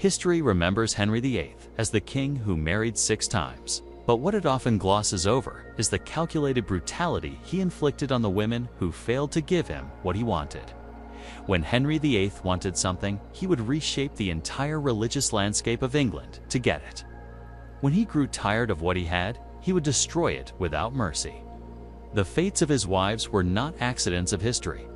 History remembers Henry VIII as the king who married 6 times. But what it often glosses over is the calculated brutality he inflicted on the women who failed to give him what he wanted. When Henry VIII wanted something, he would reshape the entire religious landscape of England to get it. When he grew tired of what he had, he would destroy it without mercy. The fates of his wives were not accidents of history,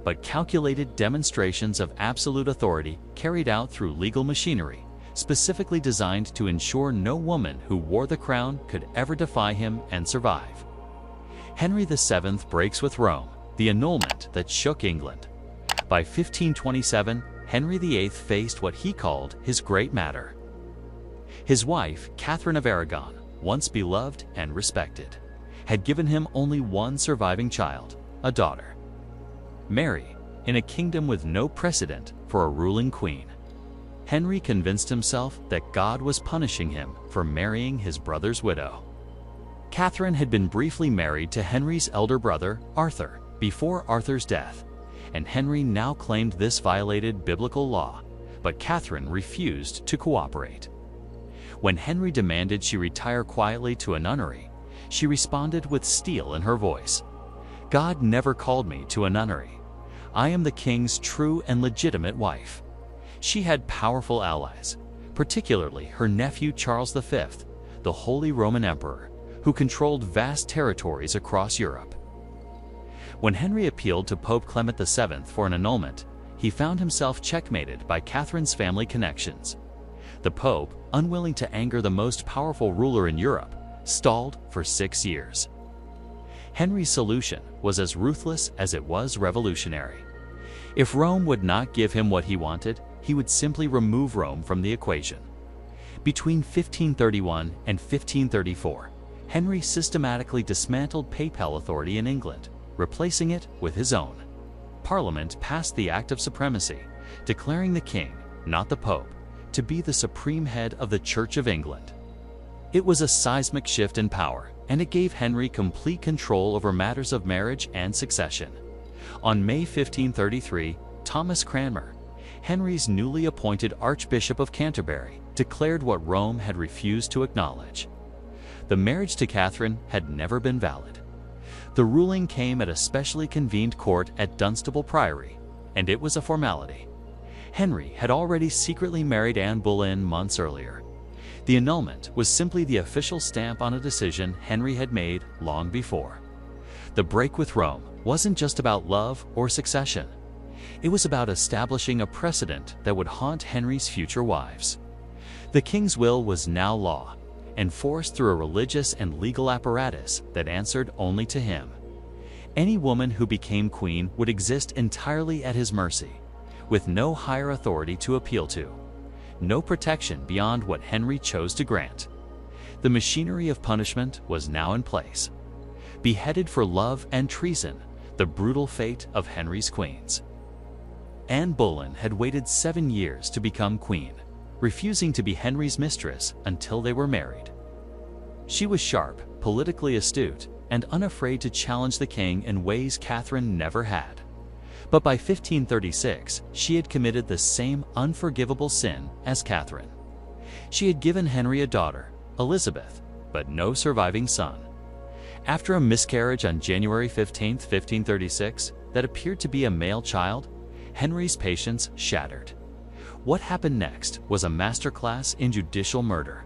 but calculated demonstrations of absolute authority carried out through legal machinery, specifically designed to ensure no woman who wore the crown could ever defy him and survive. Henry VII breaks with Rome, the annulment that shook England. By 1527, Henry VIII faced what he called his great matter. His wife, Katherine of Aragon, once beloved and respected, had given him only one surviving child, a daughter. Mary, in a kingdom with no precedent for a ruling queen. Henry convinced himself that God was punishing him for marrying his brother's widow. Katherine had been briefly married to Henry's elder brother, Arthur, before Arthur's death, and Henry now claimed this violated biblical law, but Katherine refused to cooperate. When Henry demanded she retire quietly to a nunnery, she responded with steel in her voice. "God never called me to a nunnery. I am the king's true and legitimate wife." She had powerful allies, particularly her nephew Charles V, the Holy Roman Emperor, who controlled vast territories across Europe. When Henry appealed to Pope Clement VII for an annulment, he found himself checkmated by Catherine's family connections. The Pope, unwilling to anger the most powerful ruler in Europe, stalled for 6 years. Henry's solution was as ruthless as it was revolutionary. If Rome would not give him what he wanted, he would simply remove Rome from the equation. Between 1531 and 1534, Henry systematically dismantled papal authority in England, replacing it with his own. Parliament passed the Act of Supremacy, declaring the king, not the Pope, to be the supreme head of the Church of England. It was a seismic shift in power, and it gave Henry complete control over matters of marriage and succession. On May 1533, Thomas Cranmer, Henry's newly appointed Archbishop of Canterbury, declared what Rome had refused to acknowledge. The marriage to Katherine had never been valid. The ruling came at a specially convened court at Dunstable Priory, and it was a formality. Henry had already secretly married Anne Boleyn months earlier. The annulment was simply the official stamp on a decision Henry had made long before. The break with Rome wasn't just about love or succession. It was about establishing a precedent that would haunt Henry's future wives. The king's will was now law, enforced through a religious and legal apparatus that answered only to him. Any woman who became queen would exist entirely at his mercy, with no higher authority to appeal to, no protection beyond what Henry chose to grant. The machinery of punishment was now in place. Beheaded for love and treason, the brutal fate of Henry's queens. Anne Boleyn had waited 7 years to become queen, refusing to be Henry's mistress until they were married. She was sharp, politically astute, and unafraid to challenge the king in ways Katherine never had. But by 1536, she had committed the same unforgivable sin as Katherine. She had given Henry a daughter, Elizabeth, but no surviving son. After a miscarriage on January 15, 1536, that appeared to be a male child, Henry's patience shattered. What happened next was a masterclass in judicial murder.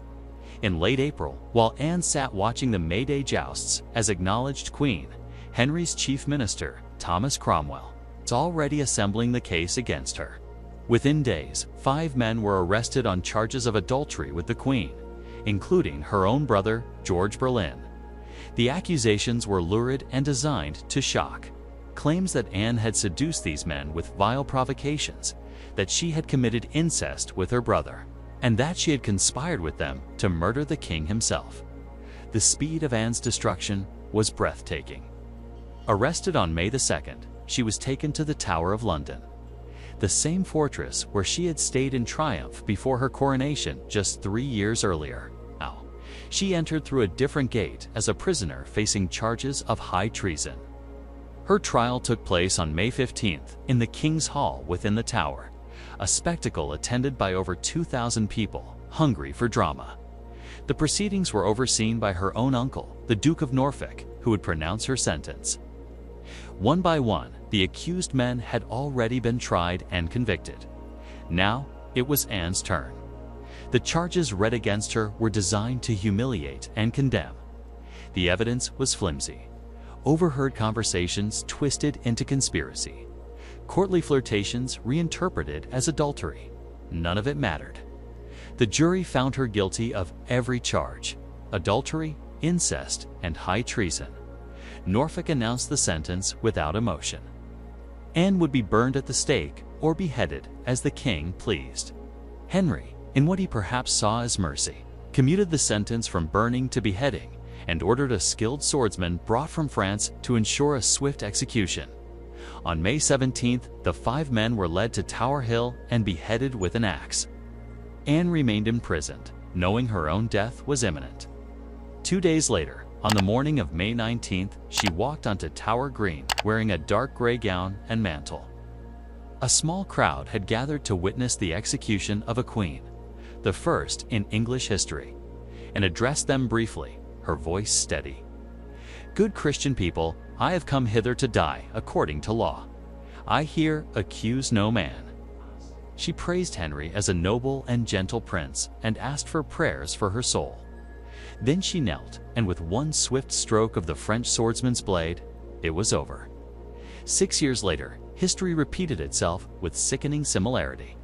In late April, while Anne sat watching the May Day jousts as acknowledged queen, Henry's chief minister, Thomas Cromwell, was already assembling the case against her. Within days, 5 men were arrested on charges of adultery with the queen, including her own brother, George Boleyn. The accusations were lurid and designed to shock. Claims that Anne had seduced these men with vile provocations, that she had committed incest with her brother, and that she had conspired with them to murder the king himself. The speed of Anne's destruction was breathtaking. Arrested on May 2nd, she was taken to the Tower of London, the same fortress where she had stayed in triumph before her coronation just 3 years earlier. Now, she entered through a different gate as a prisoner facing charges of high treason. Her trial took place on May 15th in the King's Hall within the Tower, a spectacle attended by over 2,000 people, hungry for drama. The proceedings were overseen by her own uncle, the Duke of Norfolk, who would pronounce her sentence. One by one, the accused men had already been tried and convicted. Now, it was Anne's turn. The charges read against her were designed to humiliate and condemn. The evidence was flimsy. Overheard conversations twisted into conspiracy. Courtly flirtations reinterpreted as adultery. None of it mattered. The jury found her guilty of every charge: adultery, incest, and high treason. Norfolk announced the sentence without emotion. Anne would be burned at the stake or beheaded as the king pleased. Henry, in what he perhaps saw as mercy, commuted the sentence from burning to beheading and ordered a skilled swordsman brought from France to ensure a swift execution. On May 17th, the 5 men were led to Tower Hill and beheaded with an axe. Anne remained imprisoned, knowing her own death was imminent. 2 days later, on the morning of May 19th, she walked onto Tower Green wearing a dark gray gown and mantle. A small crowd had gathered to witness the execution of a queen, the first in English history, and addressed them briefly, her voice steady. "Good Christian people, I have come hither to die according to law. I here accuse no man." She praised Henry as a noble and gentle prince and asked for prayers for her soul. Then she knelt, and with one swift stroke of the French swordsman's blade, it was over. 6 years later, history repeated itself with sickening similarity.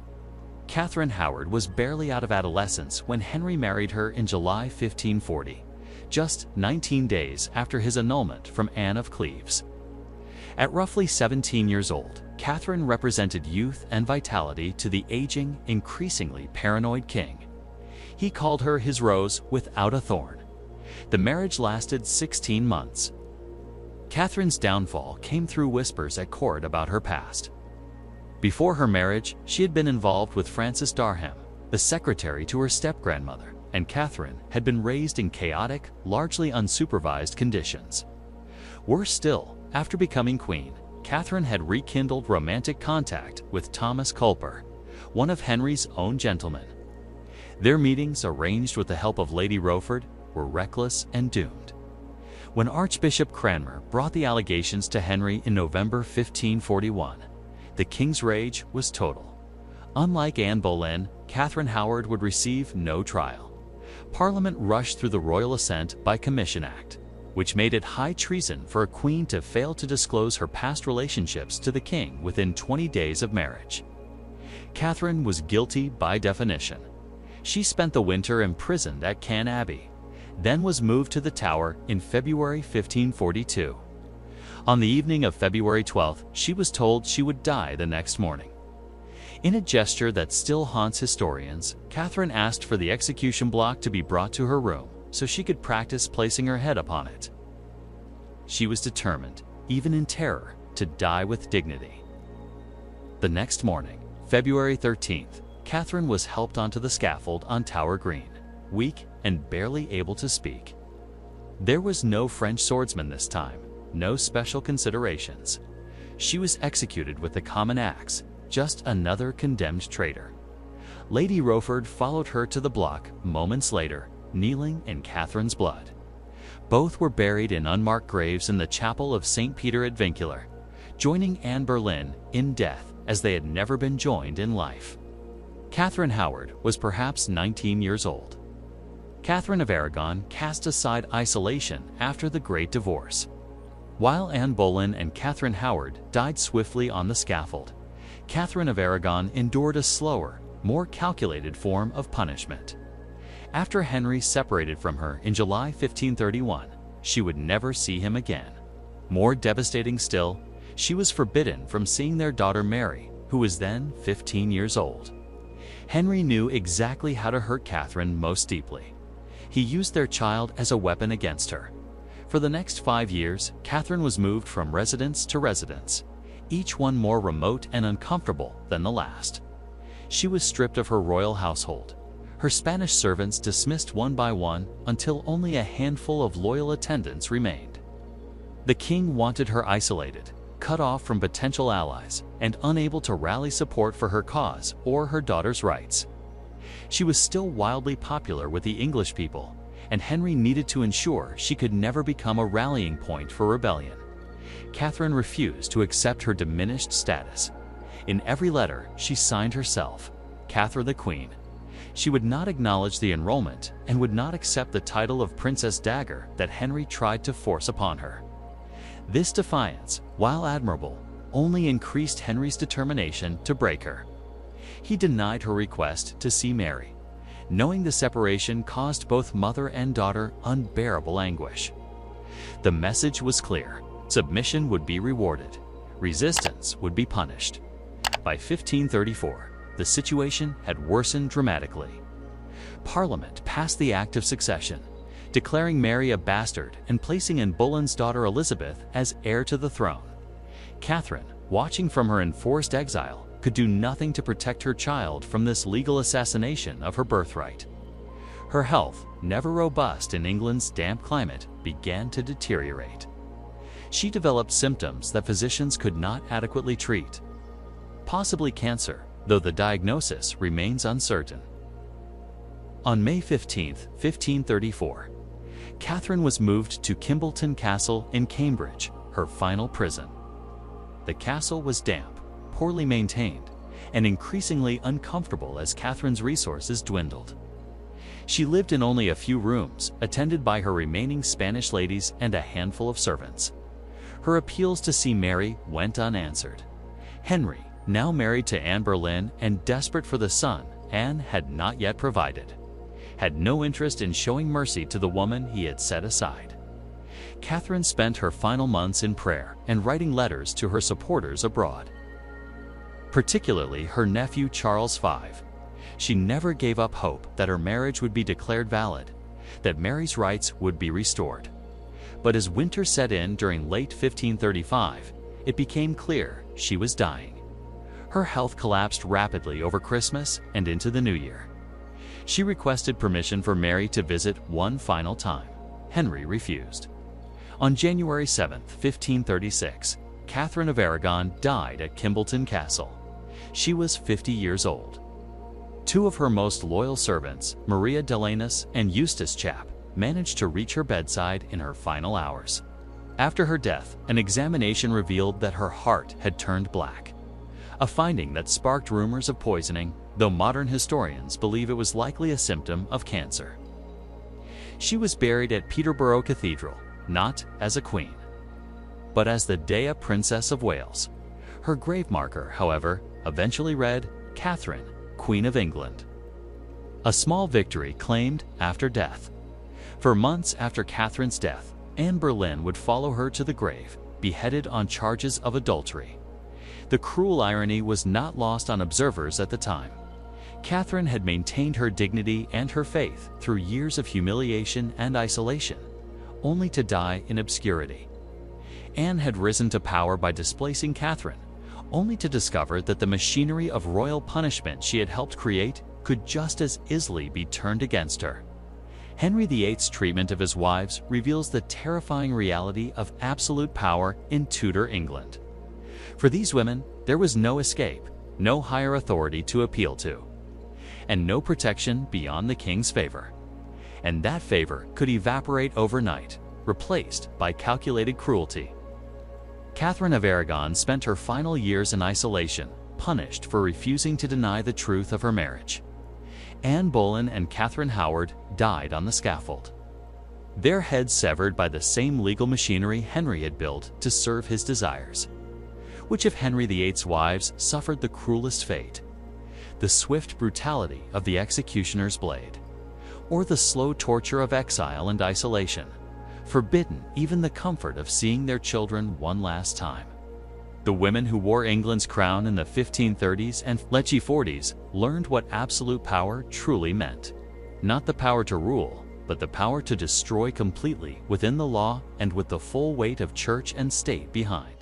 Katherine Howard was barely out of adolescence when Henry married her in July 1540, just 19 days after his annulment from Anne of Cleves. At roughly 17 years old, Katherine represented youth and vitality to the aging, increasingly paranoid king. He called her his rose without a thorn. The marriage lasted 16 months. Katherine's downfall came through whispers at court about her past. Before her marriage, she had been involved with Francis Darnham, the secretary to her step-grandmother, and Katherine had been raised in chaotic, largely unsupervised conditions. Worse still, after becoming queen, Katherine had rekindled romantic contact with Thomas Culper, one of Henry's own gentlemen. Their meetings, arranged with the help of Lady Rowford, were reckless and doomed. When Archbishop Cranmer brought the allegations to Henry in November 1541, the king's rage was total. Unlike Anne Boleyn, Katherine Howard would receive no trial. Parliament rushed through the Royal Assent by Commission Act, which made it high treason for a queen to fail to disclose her past relationships to the king within 20 days of marriage. Katherine was guilty by definition. She spent the winter imprisoned at Can Abbey, then was moved to the Tower in February 1542. On the evening of February 12th, she was told she would die the next morning. In a gesture that still haunts historians, Katherine asked for the execution block to be brought to her room so she could practice placing her head upon it. She was determined, even in terror, to die with dignity. The next morning, February 13th, Katherine was helped onto the scaffold on Tower Green, weak and barely able to speak. There was no French swordsman this time, no special considerations. She was executed with the common axe, just another condemned traitor. Lady Rowford followed her to the block moments later, kneeling in Katherine's blood. Both were buried in unmarked graves in the chapel of St. Peter at Vincula, joining Anne Boleyn in death as they had never been joined in life. Katherine Howard was perhaps 19 years old. Katherine of Aragon cast aside isolation after the Great Divorce. While Anne Boleyn and Katherine Howard died swiftly on the scaffold, Katherine of Aragon endured a slower, more calculated form of punishment. After Henry separated from her in July 1531, she would never see him again. More devastating still, she was forbidden from seeing their daughter Mary, who was then 15 years old. Henry knew exactly how to hurt Katherine most deeply. He used their child as a weapon against her. For the next 5 years, Katherine was moved from residence to residence, each one more remote and uncomfortable than the last. She was stripped of her royal household, her Spanish servants dismissed one by one until only a handful of loyal attendants remained. The king wanted her isolated, cut off from potential allies and unable to rally support for her cause or her daughter's rights. She was still wildly popular with the English people, and Henry needed to ensure she could never become a rallying point for rebellion. Katherine refused to accept her diminished status. In every letter, she signed herself, Catherine the Queen. She would not acknowledge the enrollment and would not accept the title of Princess Dagger that Henry tried to force upon her. This defiance, while admirable, only increased Henry's determination to break her. He denied her request to see Mary, knowing the separation caused both mother and daughter unbearable anguish. The message was clear: submission would be rewarded, resistance would be punished. By 1534, the situation had worsened dramatically. Parliament passed the Act of Succession, declaring Mary a bastard and placing in Boleyn's daughter Elizabeth as heir to the throne. Katherine, watching from her enforced exile, could do nothing to protect her child from this legal assassination of her birthright. Her health, never robust in England's damp climate, began to deteriorate. She developed symptoms that physicians could not adequately treat. Possibly cancer, though the diagnosis remains uncertain. On May 15, 1534, Katherine was moved to Kimbolton Castle in Cambridge, her final prison. The castle was damp, poorly maintained, and increasingly uncomfortable as Katherine's resources dwindled. She lived in only a few rooms, attended by her remaining Spanish ladies and a handful of servants. Her appeals to see Mary went unanswered. Henry, now married to Anne Boleyn and desperate for the son Anne had not yet provided, had no interest in showing mercy to the woman he had set aside. Katherine spent her final months in prayer and writing letters to her supporters abroad, particularly her nephew Charles V. She never gave up hope that her marriage would be declared valid, that Mary's rights would be restored. But as winter set in during late 1535, it became clear she was dying. Her health collapsed rapidly over Christmas and into the new year. She requested permission for Mary to visit one final time. Henry refused. On January 7, 1536, Katherine of Aragon died at Kimbolton Castle. She was 50 years old. Two of her most loyal servants, Maria Delanus and Eustace Chappe, managed to reach her bedside in her final hours. After her death, an examination revealed that her heart had turned black, a finding that sparked rumors of poisoning, though modern historians believe it was likely a symptom of cancer. She was buried at Peterborough Cathedral, not as a queen, but as the Dea Princess of Wales. Her grave marker, however, eventually read, Katherine, Queen of England. A small victory claimed after death. For months after Katherine's death, Anne Boleyn would follow her to the grave, beheaded on charges of adultery. The cruel irony was not lost on observers at the time. Katherine had maintained her dignity and her faith through years of humiliation and isolation, only to die in obscurity. Anne had risen to power by displacing Katherine, only to discover that the machinery of royal punishment she had helped create could just as easily be turned against her. Henry VIII's treatment of his wives reveals the terrifying reality of absolute power in Tudor England. For these women, there was no escape, no higher authority to appeal to, and no protection beyond the king's favor. And that favor could evaporate overnight, replaced by calculated cruelty. Katherine of Aragon spent her final years in isolation, punished for refusing to deny the truth of her marriage. Anne Boleyn and Katherine Howard died on the scaffold, their heads severed by the same legal machinery Henry had built to serve his desires. Which of Henry VIII's wives suffered the cruelest fate? The swift brutality of the executioner's blade, or the slow torture of exile and isolation, forbidden even the comfort of seeing their children one last time? The women who wore England's crown in the 1530s and late 40s learned what absolute power truly meant. Not the power to rule, but the power to destroy completely within the law and with the full weight of church and state behind.